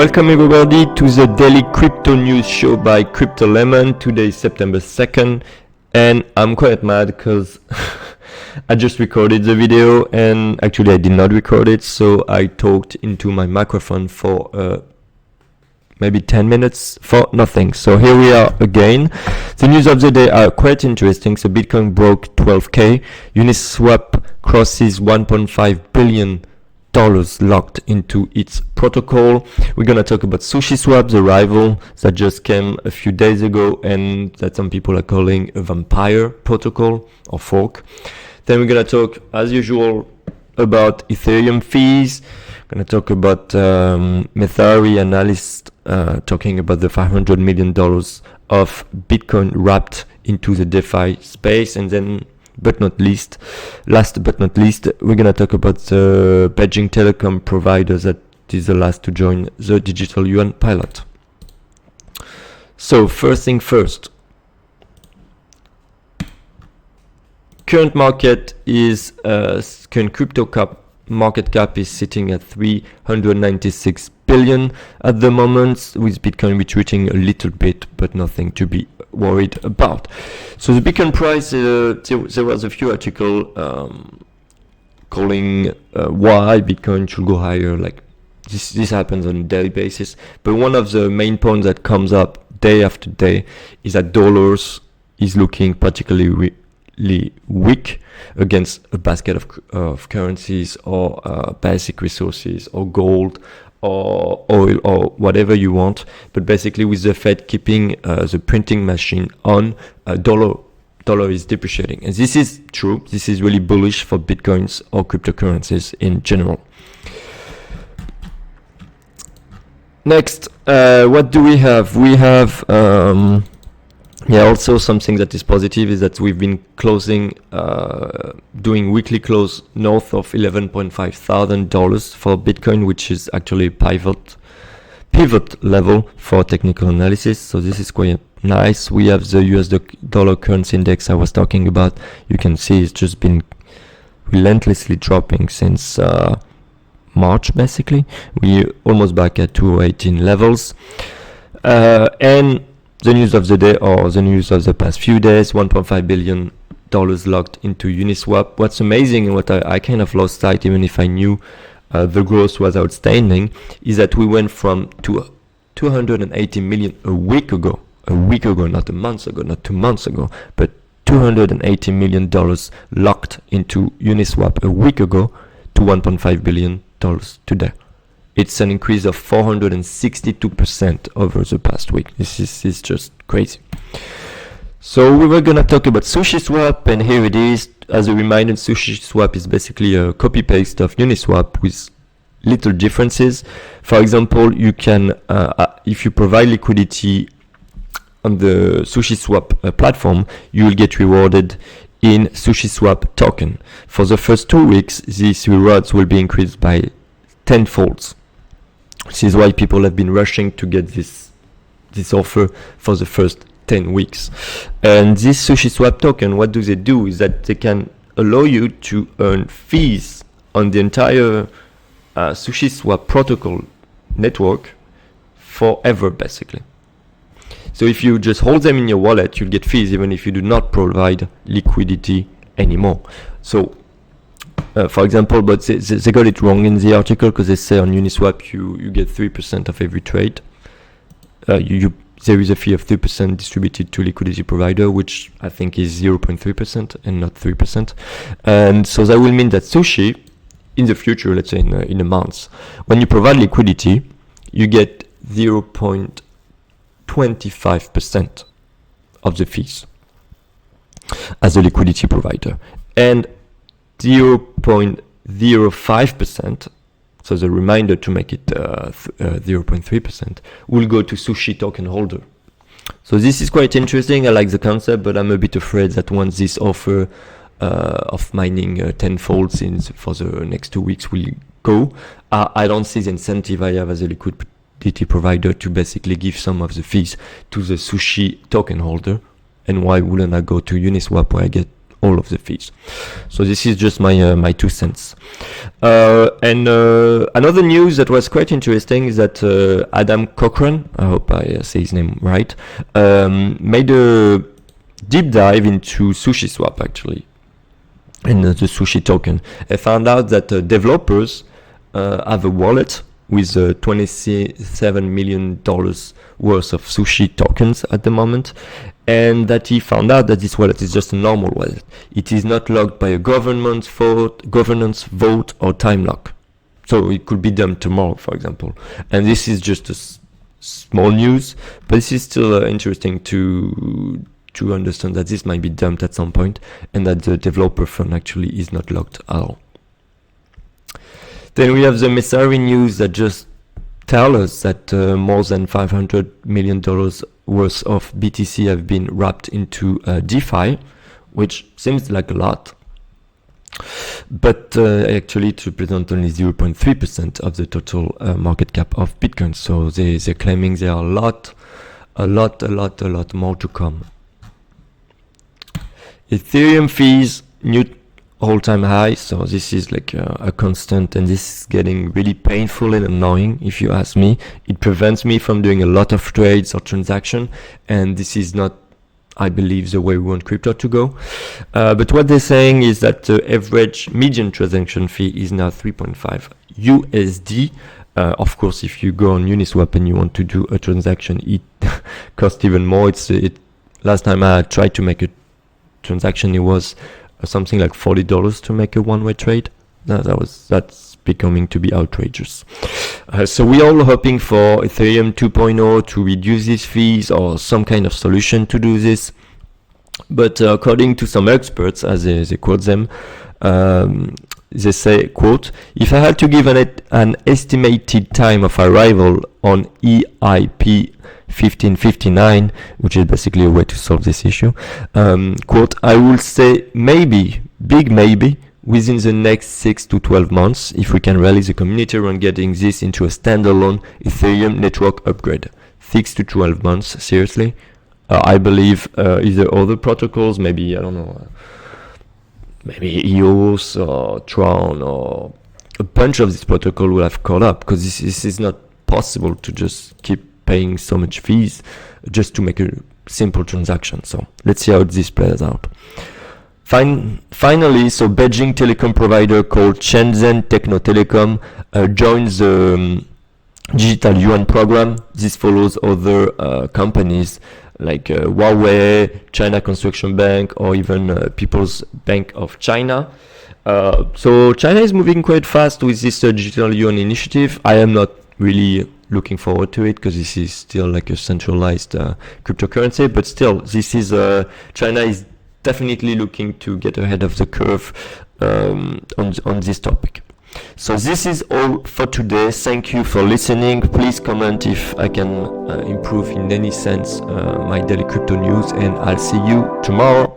Welcome everybody to the daily crypto news show by Crypto Lemon. Today is September 2nd and I'm quite mad because I just recorded the video and actually I did not record it, so I talked into my microphone for maybe 10 minutes for nothing. So here we are again. The news of the day are quite interesting. So Bitcoin broke 12k, Uniswap crosses $1.5 billion locked into its protocol. We're gonna talk about SushiSwap, the rival that just came a few days ago and that some people are calling a vampire protocol or fork. Then we're gonna talk as usual about Ethereum fees. We're gonna talk about Messari analyst talking about the $500 million of Bitcoin wrapped into the DeFi space, and then last but not least, we're gonna talk about the Beijing Telecom provider that is the last to join the digital Yuan pilot. So first thing first, current crypto market cap is sitting at 396 billion at the moment, with Bitcoin retreating a little bit, but nothing to be worried about. So the Bitcoin price, there was a few articles calling why Bitcoin should go higher. Like this happens on a daily basis, but one of the main points that comes up day after day is that dollars is looking particularly weak against a basket of currencies or basic resources or gold or oil or whatever you want. But basically with the Fed keeping the printing machine on, dollar is depreciating, and this is true. This is really bullish for Bitcoins or cryptocurrencies in general. Next, what do we have? We have also something that is positive is that we've been closing, doing weekly close north of $11.5 thousand for Bitcoin, which is actually a pivot level for technical analysis. So this is quite nice. We have the US dollar currency index I was talking about. You can see it's just been relentlessly dropping since March, basically. We're almost back at 2018 levels. And the news of the day, or the news of the past few days, $1.5 billion locked into Uniswap. What's amazing and what I kind of lost sight, even if I knew the growth was outstanding, is that we went from 280 million a week ago, not a month ago, not 2 months ago, but $280 million locked into Uniswap a week ago to $1.5 billion today. It's an increase of 462% over the past week. This is just crazy. So we were gonna talk about SushiSwap, and here it is. As a reminder, SushiSwap is basically a copy-paste of Uniswap with little differences. For example, you can, if you provide liquidity on the SushiSwap platform, you will get rewarded in SushiSwap token. For the first 2 weeks, these rewards will be increased by 10-fold. This is why people have been rushing to get this offer for the first 10 weeks. And this SushiSwap token, what do they do is that they can allow you to earn fees on the entire SushiSwap protocol network forever, basically. So if you just hold them in your wallet, you'll get fees even if you do not provide liquidity anymore. So for example, but they got it wrong in the article, because they say on Uniswap you get 3% of every trade. There is a fee of 3% distributed to liquidity provider, which I think is 0.3% and not 3%. And so that will mean that Sushi, in the future, let's say in a month, when you provide liquidity, you get 0.25% of the fees as a liquidity provider, and 0.05%, so the reminder to make it 0.3%, will go to Sushi token holder. So this is quite interesting. I like the concept, but I'm a bit afraid that once this offer of mining 10-folds for the next 2 weeks will go, I don't see the incentive I have as a liquidity provider to basically give some of the fees to the Sushi token holder. And why wouldn't I go to Uniswap, where I get all of the fees. So this is just my my 2 cents. And another news that was quite interesting is that Adam Cochran, I hope I say his name right, made a deep dive into Uniswap actually, and the sushi token. I found out that developers have a wallet with $27 million worth of sushi tokens at the moment, and that he found out that this wallet is just a normal wallet. It is not locked by a governance vote or time lock. So it could be done tomorrow, for example. And this is just a small news, but this is still interesting to understand that this might be dumped at some point, and that the developer fund actually is not locked at all. Then we have the Messari news that just tell us that more than $500 million worth of BTC have been wrapped into DeFi, which seems like a lot, but actually it represents only 0.3% of the total market cap of Bitcoin. So they're claiming there are a lot more to come. Ethereum fees, new all-time high, so this is like a constant, and this is getting really painful and annoying if you ask me. It prevents me from doing a lot of trades or transaction, and this is not, I believe, the way we want crypto to go. But what they're saying is that the average median transaction fee is now 3.5 USD. Of course, if you go on Uniswap and you want to do a transaction, it costs even more. Last time I tried to make a transaction, it was something like $40 to make a one-way trade. That's becoming to be outrageous. So we're all hoping for Ethereum 2.0 to reduce these fees or some kind of solution to do this. But according to some experts, as they quote them, they say, quote, "If I had to give an estimated time of arrival on EIP 1559, which is basically a way to solve this issue, quote, I will say maybe, big maybe, within the next 6 to 12 months, if we can rally the community around getting this into a standalone Ethereum network upgrade. 6 to 12 months, seriously. I believe either other protocols, maybe, I don't know, maybe EOS or Tron or a bunch of this protocol will have caught up, because this is not possible to just keep paying so much fees just to make a simple transaction. So let's see how this plays out. Finally, so Beijing telecom provider called Shenzhen Techno Telecom joins the digital Yuan program. This follows other companies like Huawei, China Construction Bank, or even People's Bank of China. So China is moving quite fast with this digital Yuan initiative. I am not really looking forward to it, because this is still like a centralized cryptocurrency, but still, this is China is definitely looking to get ahead of the curve on this topic. So this is all for today. Thank you for listening. Please comment if I can improve in any sense my daily crypto news, and I'll see you tomorrow.